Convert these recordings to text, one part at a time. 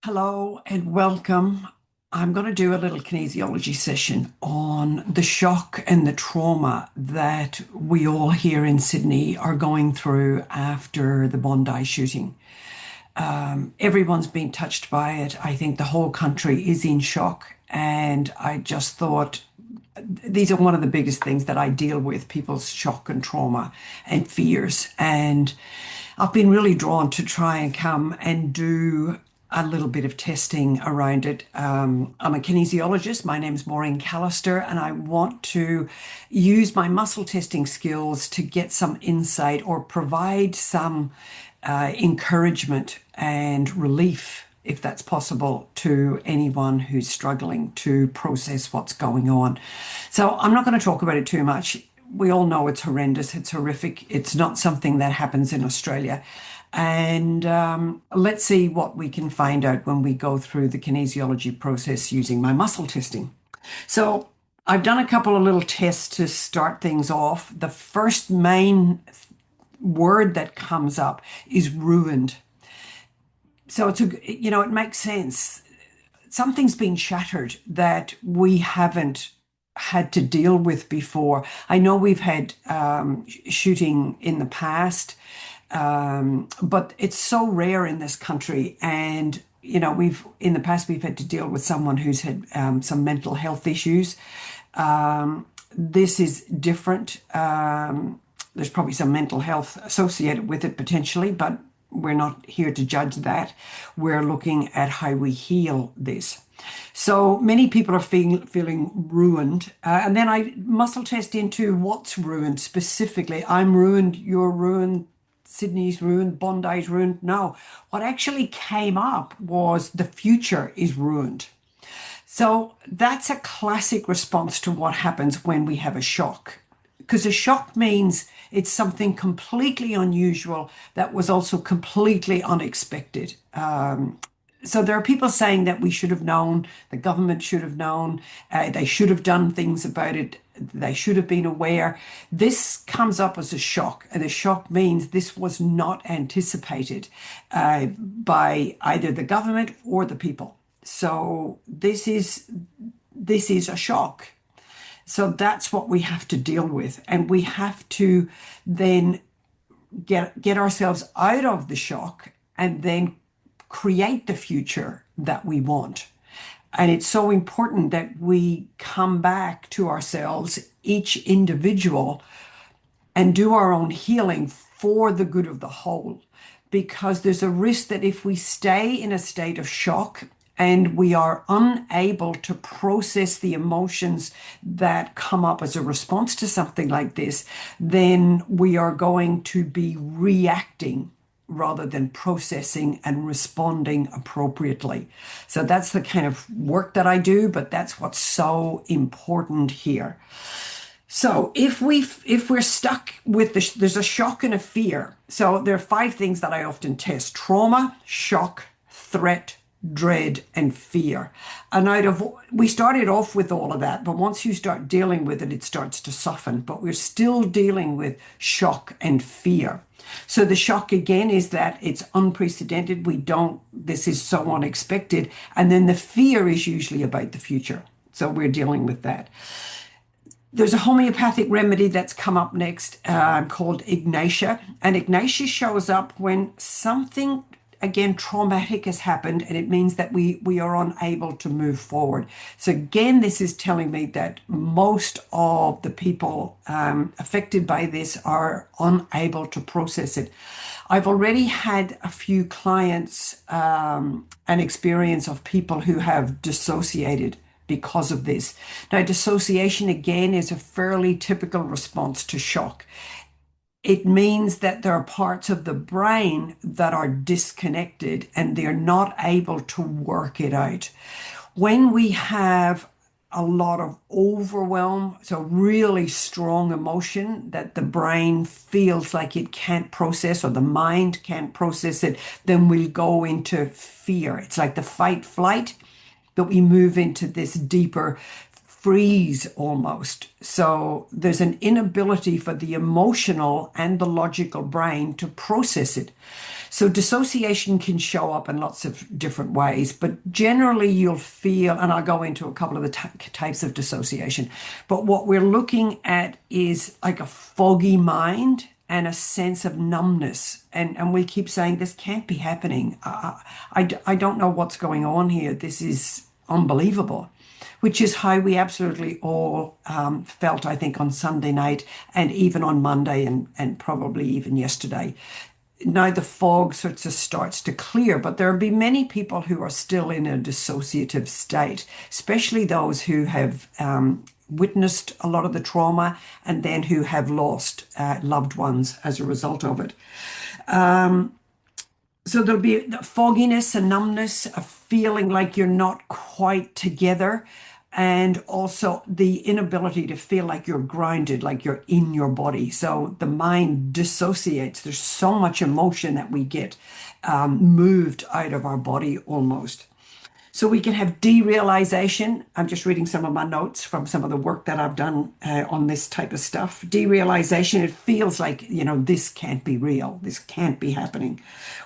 Hello and welcome. I'm going to do a little kinesiology session on the shock and the trauma that we all here in Sydney are going through after the Bondi shooting. Everyone's been touched by it. I think the whole country is in shock. And I just thought these are one of the biggest things that I deal with, people's shock and trauma and fears. And I've been really drawn to try and come and do a little bit of testing around it. I'm a kinesiologist. My name's Maureen Callister, and I want to use my muscle testing skills to get some insight or provide some encouragement and relief, if that's possible, to anyone who's struggling to process what's going on. So I'm not going to talk about it too much. We all know it's horrendous, it's horrific, it's not something that happens in Australia. And let's see what we can find out when we go through the kinesiology process using my muscle testing. So I've done a couple of little tests to start things off. The first main word that comes up is ruined. So it makes sense. Something's been shattered that we haven't had to deal with before. I know we've had shooting in the past, but it's so rare in this country. And, in the past, we've had to deal with someone who's had some mental health issues. This is different. There's probably some mental health associated with it potentially, but we're not here to judge that. We're looking at how we heal this. So many people are feeling ruined. And then I muscle test into what's ruined specifically. I'm ruined, you're ruined, Sydney's ruined, Bondi's ruined. No, what actually came up was the future is ruined. So that's a classic response to what happens when we have a shock. Because a shock means it's something completely unusual that was also completely unexpected. So there are people saying that we should have known, the government should have known, they should have done things about it, they should have been aware. This comes up as a shock, and a shock means this was not anticipated by either the government or the people. So this is a shock. So that's what we have to deal with. And we have to then get ourselves out of the shock and then create the future that we want. And it's so important that we come back to ourselves, each individual, and do our own healing for the good of the whole. Because there's a risk that if we stay in a state of shock and we are unable to process the emotions that come up as a response to something like this, then we are going to be reacting rather than processing and responding appropriately. So that's the kind of work that I do, but that's what's so important here. So if we're stuck with there's a shock and a fear. So there are 5 things that I often test: trauma, shock, threat, dread, and fear. And we started off with all of that, but once you start dealing with it, it starts to soften. But we're still dealing with shock and fear. So the shock again is that it's unprecedented. This is so unexpected. And then the fear is usually about the future. So we're dealing with that. There's a homeopathic remedy that's come up next called Ignatia. And Ignatia shows up when something, again, traumatic has happened, and it means that we are unable to move forward. So again, this is telling me that most of the people affected by this are unable to process it. I've already had a few clients an experience of people who have dissociated because of this. Now, dissociation, again, is a fairly typical response to shock. It means that there are parts of the brain that are disconnected and they're not able to work it out. When we have a lot of overwhelm, so really strong emotion that the brain feels like it can't process or the mind can't process it, then we'll go into fear. It's like the fight flight, but we move into this deeper freeze almost. So there's an inability for the emotional and the logical brain to process it. So dissociation can show up in lots of different ways, but generally you'll feel, and I'll go into a couple of the types of dissociation, but what we're looking at is like a foggy mind and a sense of numbness. And we keep saying, this can't be happening. I don't know what's going on here. This is unbelievable, which is how we absolutely all felt, I think, on Sunday night and even on Monday and probably even yesterday. Now the fog sort of starts to clear, but there'll be many people who are still in a dissociative state, especially those who have witnessed a lot of the trauma and then who have lost loved ones as a result of it. So there'll be the fogginess and numbness, a feeling like you're not quite together, and also the inability to feel like you're grounded, like you're in your body. So the mind dissociates. There's so much emotion that we get moved out of our body almost. So we can have derealization. I'm just reading some of my notes from some of the work that I've done on this type of stuff. Derealization, it feels like, this can't be real. This can't be happening.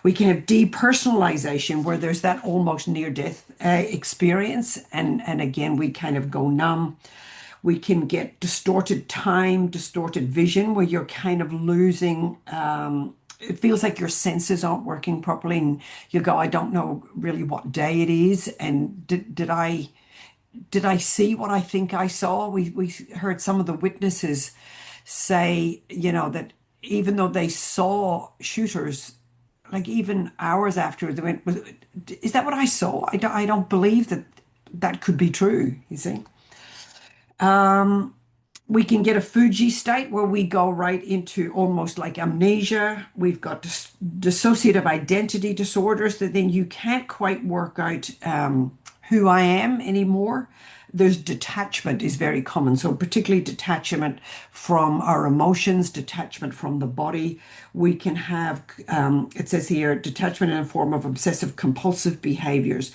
We can have depersonalization, where there's that almost near-death experience. And again, we kind of go numb. We can get distorted time, distorted vision, where you're kind of losing it feels like your senses aren't working properly, and you go, I don't know really what day it is, and did I see what I think I saw? We heard some of the witnesses say, that even though they saw shooters, like even hours after they went, is that what I saw? I don't believe that could be true, you see. We can get a Fuji state where we go right into almost like amnesia. We've got dissociative identity disorders that then you can't quite work out who I am anymore. There's detachment is very common. So particularly detachment from our emotions, detachment from the body. We can have, it says here, detachment in a form of obsessive compulsive behaviors.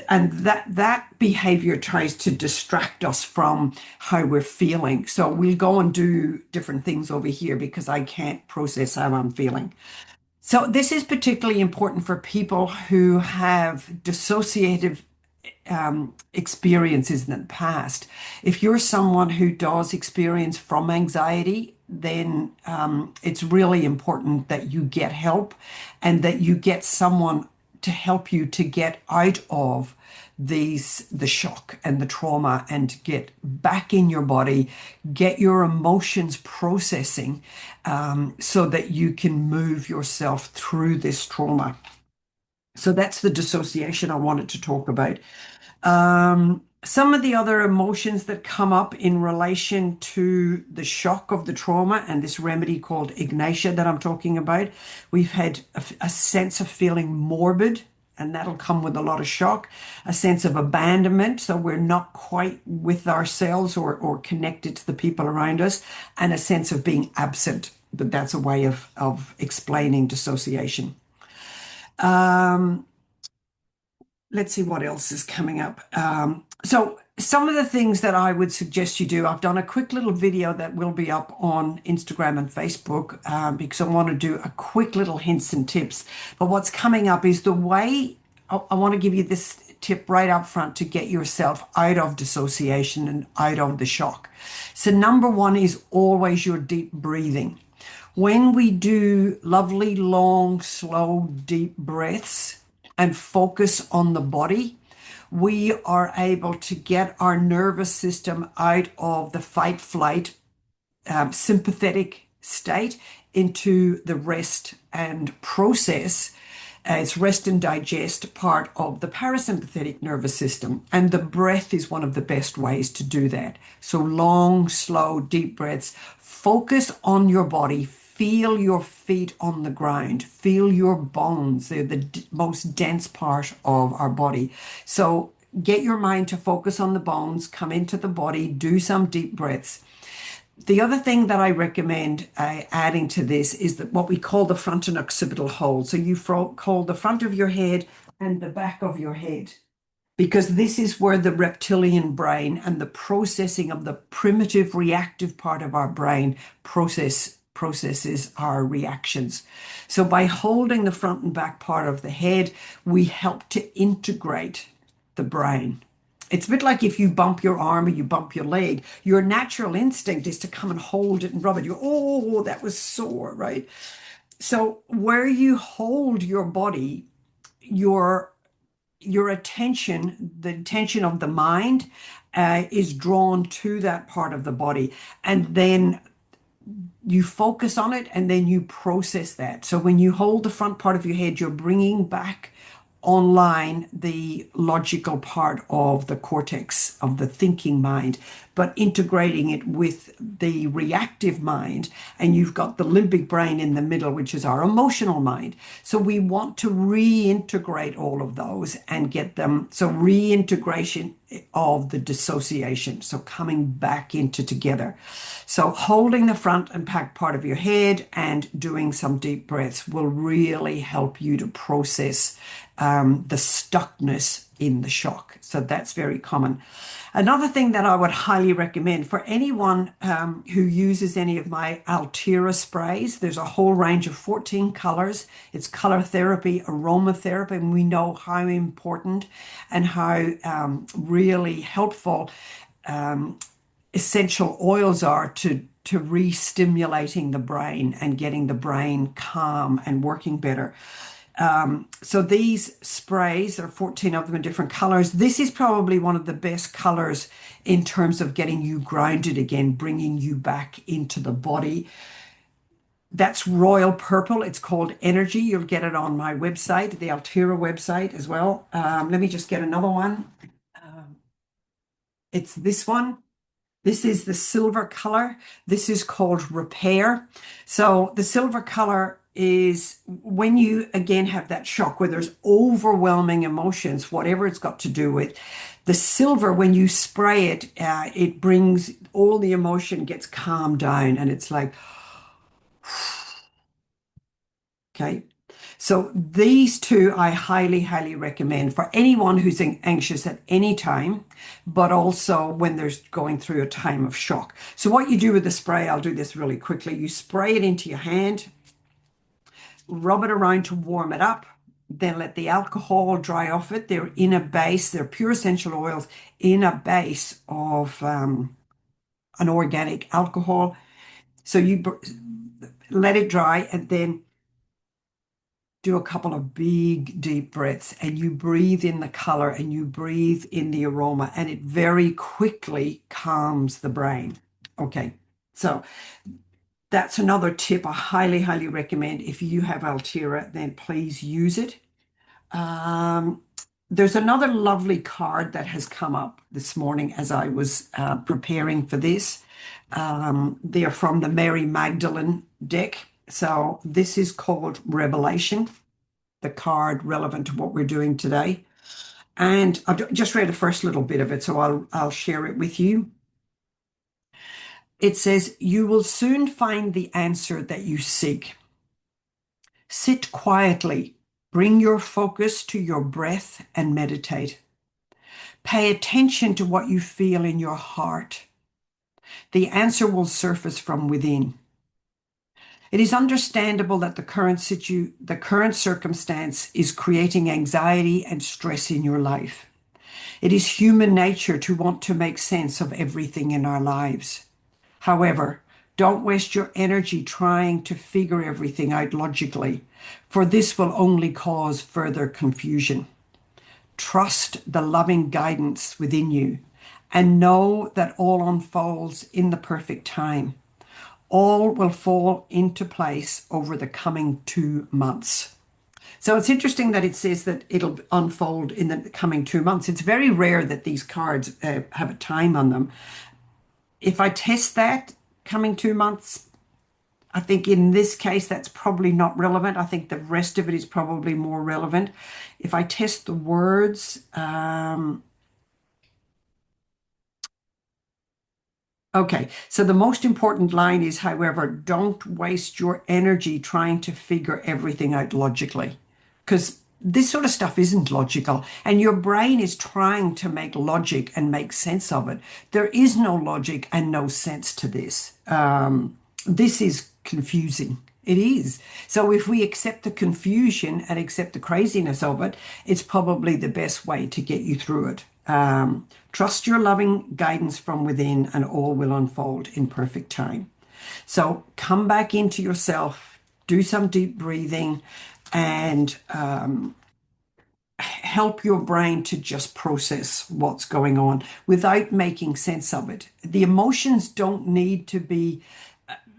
And that behavior tries to distract us from how we're feeling. So we'll go and do different things over here because I can't process how I'm feeling. So this is particularly important for people who have dissociative experiences in the past. If you're someone who does experience from anxiety, then it's really important that you get help and that you get someone to help you to get out of the shock and the trauma and get back in your body, get your emotions processing so that you can move yourself through this trauma. So that's the dissociation I wanted to talk about. Some of the other emotions that come up in relation to the shock of the trauma and this remedy called ignatia that I'm talking about, we've had a sense of feeling morbid, and that'll come with a lot of shock, a sense of abandonment, so we're not quite with ourselves or connected to the people around us, and a sense of being absent. But that's a way of explaining dissociation. Let's see what else is coming up. So some of the things that I would suggest you do, I've done a quick little video that will be up on Instagram and Facebook because I want to do a quick little hints and tips. But what's coming up is the way I want to give you this tip right up front to get yourself out of dissociation and out of the shock. So number one is always your deep breathing. When we do lovely, long, slow, deep breaths and focus on the body, we are able to get our nervous system out of the fight flight sympathetic state into the rest and process. It's rest and digest part of the parasympathetic nervous system. And the breath is one of the best ways to do that. So long, slow, deep breaths. Focus on your body. Feel your feet on the ground. Feel your bones. They're the most dense part of our body. So get your mind to focus on the bones, come into the body, do some deep breaths. The other thing that I recommend adding to this is that what we call the front and occipital hold. So you hold the front of your head and the back of your head because this is where the reptilian brain and the processing of the primitive reactive part of our brain processes our reactions. So by holding the front and back part of the head, we help to integrate the brain. It's a bit like if you bump your arm or you bump your leg, your natural instinct is to come and hold it and rub it. You, oh, that was sore, right? So where you hold your body, your attention, the attention of the mind, is drawn to that part of the body, and then you focus on it and then you process that. So when you hold the front part of your head, you're bringing back online the logical part of the cortex of the thinking mind, but integrating it with the reactive mind. And you've got the limbic brain in the middle, which is our emotional mind. So we want to reintegrate all of those and get them. So reintegration of the dissociation. So coming back into together. So holding the front and back part of your head and doing some deep breaths will really help you to process the stuckness in the shock. So that's very common. Another thing that I would highly recommend for anyone who uses any of my Altera sprays, there's a whole range of 14 colors. It's color therapy, aromatherapy, and we know how important and how really helpful essential oils are to re-stimulating the brain and getting the brain calm and working better. So these sprays, there are 14 of them in different colors. This is probably one of the best colors in terms of getting you grounded again, bringing you back into the body. That's royal purple. It's called Energy. You'll get it on my website, the Altera website as well. Let me just get another one. It's this one. This is the silver color. This is called Repair. So the silver color is when you again have that shock where there's overwhelming emotions, whatever it's got to do with. The silver, when you spray it, it brings all the emotion gets calmed down and it's like, okay. So these two I highly, highly recommend for anyone who's anxious at any time, but also when there's going through a time of shock. So what you do with the spray, I'll do this really quickly. You spray it into your hand, rub it around to warm it up, then let the alcohol dry off it. They're in a base, they're pure essential oils in a base of an organic alcohol. So you let it dry and then do a couple of big deep breaths and you breathe in the color and you breathe in the aroma and it very quickly calms the brain. Okay, so that's another tip I highly, highly recommend. If you have Altera, then please use it. There's another lovely card that has come up this morning as I was preparing for this. They're from the Mary Magdalene deck. So this is called Revelation, the card relevant to what we're doing today. And I've just read the first little bit of it, so I'll share it with you. It says, "You will soon find the answer that you seek. Sit quietly, bring your focus to your breath and meditate. Pay attention to what you feel in your heart. The answer will surface from within. It is understandable that the current circumstance is creating anxiety and stress in your life. It is human nature to want to make sense of everything in our lives. However, don't waste your energy trying to figure everything out logically, for this will only cause further confusion. Trust the loving guidance within you and know that all unfolds in the perfect time. All will fall into place over the coming 2 months." So it's interesting that it says that it'll unfold in the coming 2 months. It's very rare that these cards have a time on them. If I test that coming 2 months, I think in this case, that's probably not relevant. I think the rest of it is probably more relevant. If I test the words, okay, so the most important line is, however, don't waste your energy trying to figure everything out logically. Because this sort of stuff isn't logical, and your brain is trying to make logic and make sense of it. There is no logic and no sense to this. This is confusing. It is. So if we accept the confusion and accept the craziness of it, it's probably the best way to get you through it. Trust your loving guidance from within, and all will unfold in perfect time. So come back into yourself, do some deep breathing, and help your brain to just process what's going on without making sense of it. The emotions don't need to be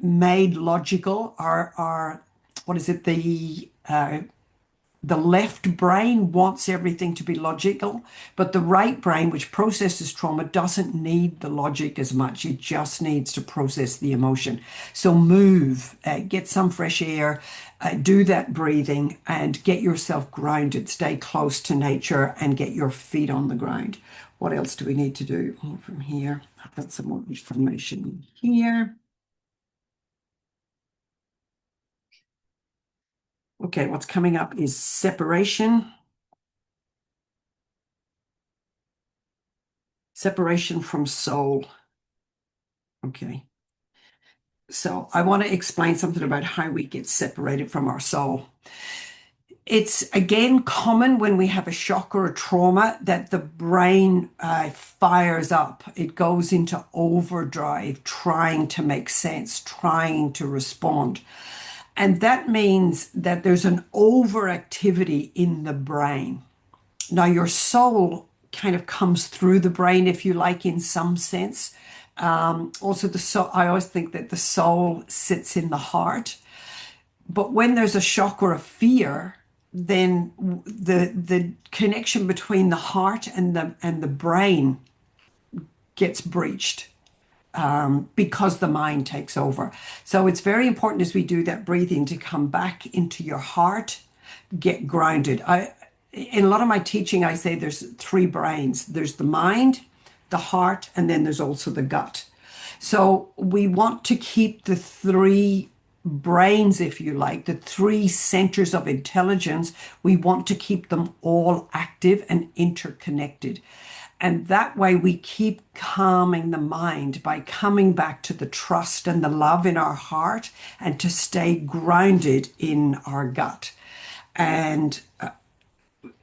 made logical, or what is it, the left brain wants everything to be logical, but the right brain, which processes trauma, doesn't need the logic as much. It just needs to process the emotion. So move, get some fresh air, do that breathing, and get yourself grounded. Stay close to nature and get your feet on the ground. What else do we need to do from here? I've got some more information here. Okay, what's coming up is separation. Separation from soul. Okay. So I want to explain something about how we get separated from our soul. It's again common when we have a shock or a trauma that the brain fires up. It goes into overdrive, trying to make sense, trying to respond. And that means that there's an overactivity in the brain. Now, your soul kind of comes through the brain, if you like, in some sense. Also, the soul, I always think that the soul sits in the heart. But when there's a shock or a fear, then the connection between the heart and the brain gets breached, because the mind takes over. So it's very important as we do that breathing to come back into your heart, get grounded. In a lot of my teaching, I say there's three brains. There's the mind, the heart, and then there's also the gut. So we want to keep the three brains, if you like, the three centers of intelligence. We want to keep them all active and interconnected. And that way we keep calming the mind by coming back to the trust and the love in our heart, and to stay grounded in our gut. And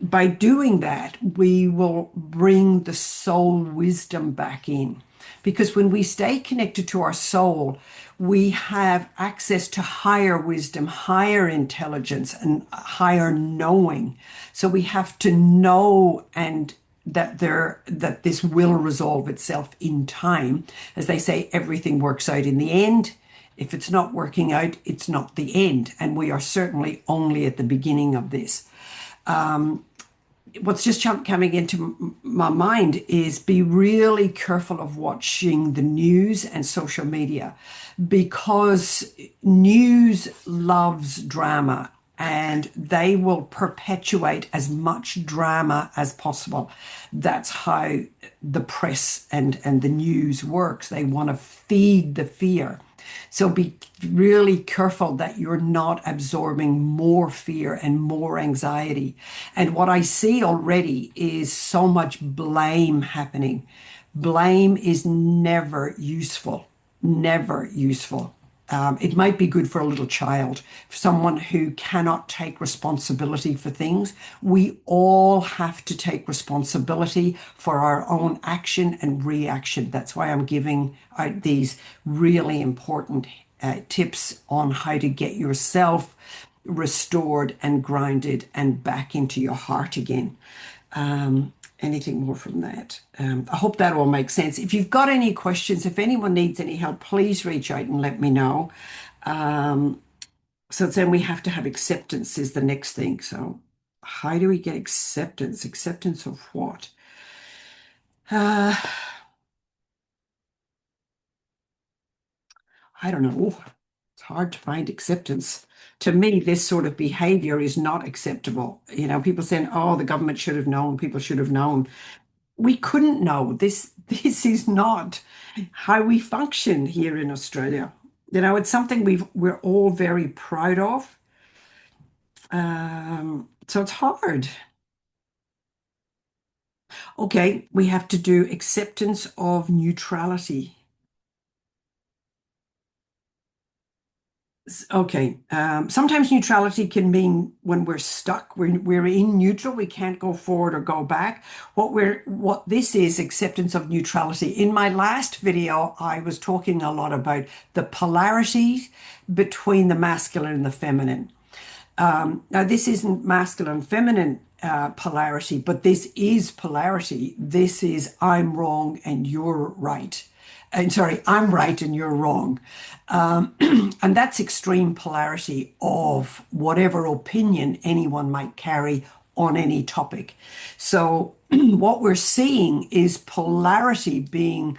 by doing that, we will bring the soul wisdom back in. Because when we stay connected to our soul, we have access to higher wisdom, higher intelligence, and higher knowing. So we have to know and that this will resolve itself in time. As they say, everything works out in the end. If it's not working out, it's not the end. And we are certainly only at the beginning of this. What's just coming into my mind is be really careful of watching the news and social media, because news loves drama, and they will perpetuate as much drama as possible. That's how the press and the news works. They want to feed the fear. So be really careful that you're not absorbing more fear and more anxiety. And what I see already is so much blame happening. Blame is never useful, never useful. It might be good for a little child, for someone who cannot take responsibility for things. We all have to take responsibility for our own action and reaction. That's why I'm giving out these really important tips on how to get yourself restored and grounded and back into your heart again. Anything more from that? I hope that all makes sense. If you've got any questions, if anyone needs any help, please reach out and let me know. So then we have to have acceptance is the next thing. So how do we get acceptance? Acceptance of what? I don't know. It's hard to find acceptance. To me, this sort of behavior is not acceptable. You know, people saying, oh, the government should have known, people should have known. We couldn't know. This is not how we function here in Australia. You know, it's something we're all very proud of. So it's hard. Okay, we have to do acceptance of neutrality. Okay. Sometimes neutrality can mean when we're stuck, we're in neutral, we can't go forward or go back. What this is acceptance of neutrality. In my last video, I was talking a lot about the polarities between the masculine and the feminine. Now, this isn't masculine feminine polarity, but this is polarity. This is I'm wrong and you're right. And sorry, I'm right and you're wrong. And that's extreme polarity of whatever opinion anyone might carry on any topic. So, what we're seeing is polarity being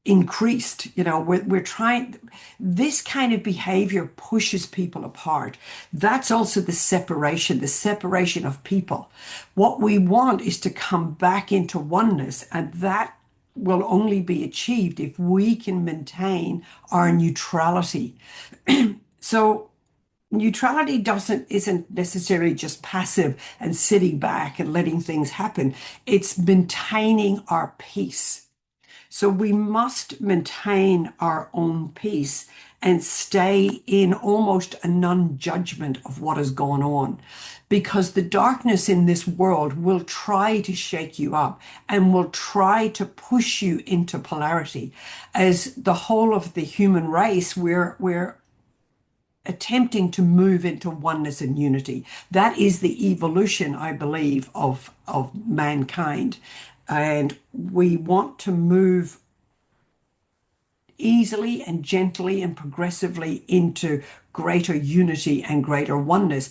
increased. We're trying, this kind of behavior pushes people apart. That's also the separation of people. What we want is to come back into oneness, and that will only be achieved if we can maintain our neutrality. So neutrality doesn't isn't necessarily just passive and sitting back and letting things happen. It's maintaining our peace. So we must maintain our own peace and stay in almost a non-judgment of what is going on, because the darkness in this world will try to shake you up and will try to push you into polarity. As the whole of the human race, we're attempting to move into oneness and unity. That is the evolution, I believe, of mankind. And we want to move easily and gently and progressively into greater unity and greater oneness.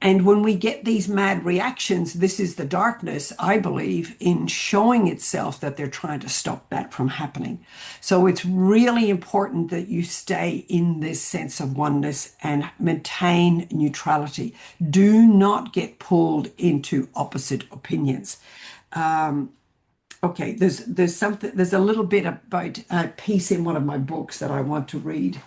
And when we get these mad reactions, this is the darkness, I believe, in showing itself that they're trying to stop that from happening. So it's really important that you stay in this sense of oneness and maintain neutrality. Do not get pulled into opposite opinions. Okay, there's a little bit about peace in one of my books that I want to read.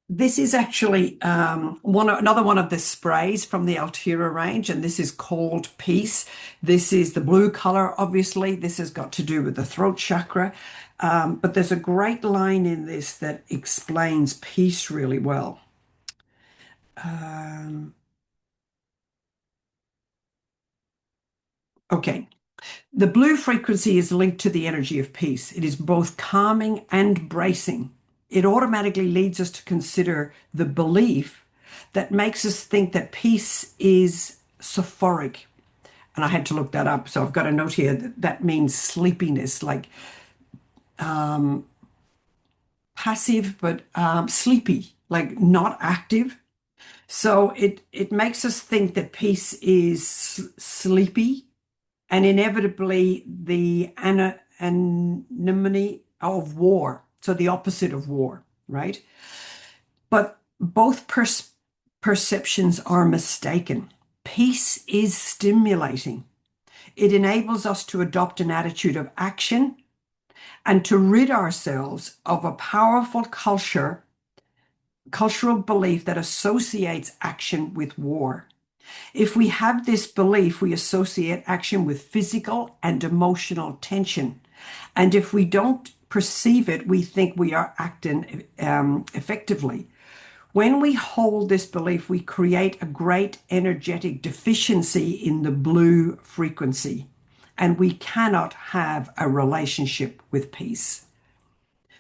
This is actually another one of the sprays from the Altera range, and this is called Peace. This is the blue color, obviously. This has got to do with the throat chakra. But there's a great line in this that explains peace really well. Okay. The blue frequency is linked to the energy of peace. It is both calming and bracing. It automatically leads us to consider the belief that makes us think that peace is sophoric. And I had to look that up. So I've got a note here that means sleepiness, like passive, but sleepy, like not active. So it makes us think that peace is sleepy, and inevitably the anonymity of war. So the opposite of war, right? But both perceptions are mistaken. Peace is stimulating. It enables us to adopt an attitude of action and to rid ourselves of a powerful cultural belief that associates action with war. If we have this belief, we associate action with physical and emotional tension. And if we don't perceive it, we think we are acting effectively. When we hold this belief, we create a great energetic deficiency in the blue frequency, and we cannot have a relationship with peace.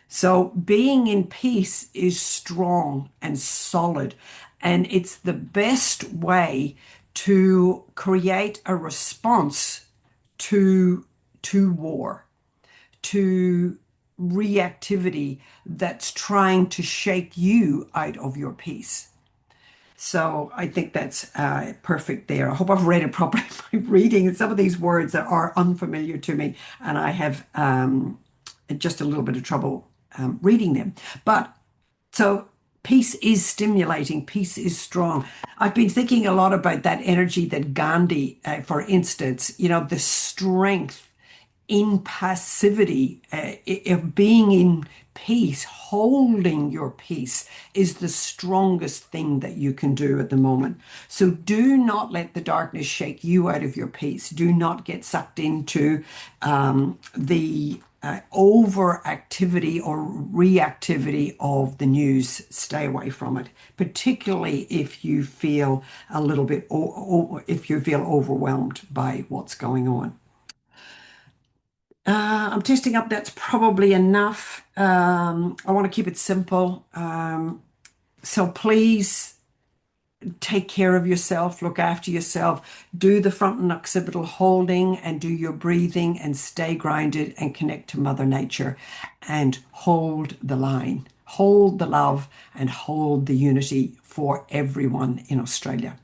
So being in peace is strong and solid, and it's the best way to create a response to war, to reactivity that's trying to shake you out of your peace. So I think that's perfect there. I hope I've read it properly by reading some of these words that are unfamiliar to me, and I have just a little bit of trouble reading them. But so peace is stimulating, peace is strong. I've been thinking a lot about that energy that Gandhi, for instance, the strength in passivity, of being in peace, holding your peace is the strongest thing that you can do at the moment. So do not let the darkness shake you out of your peace. Do not get sucked into the overactivity or reactivity of the news. Stay away from it, particularly if you feel a little bit, if you feel overwhelmed by what's going on. I'm testing up. That's probably enough. I want to keep it simple. So please take care of yourself, look after yourself, do the front and occipital holding and do your breathing and stay grounded and connect to Mother Nature and hold the line, hold the love and hold the unity for everyone in Australia.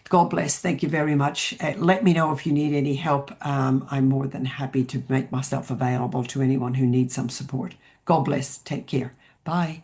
God bless. Thank you very much. Let me know if you need any help. I'm more than happy to make myself available to anyone who needs some support. God bless. Take care. Bye.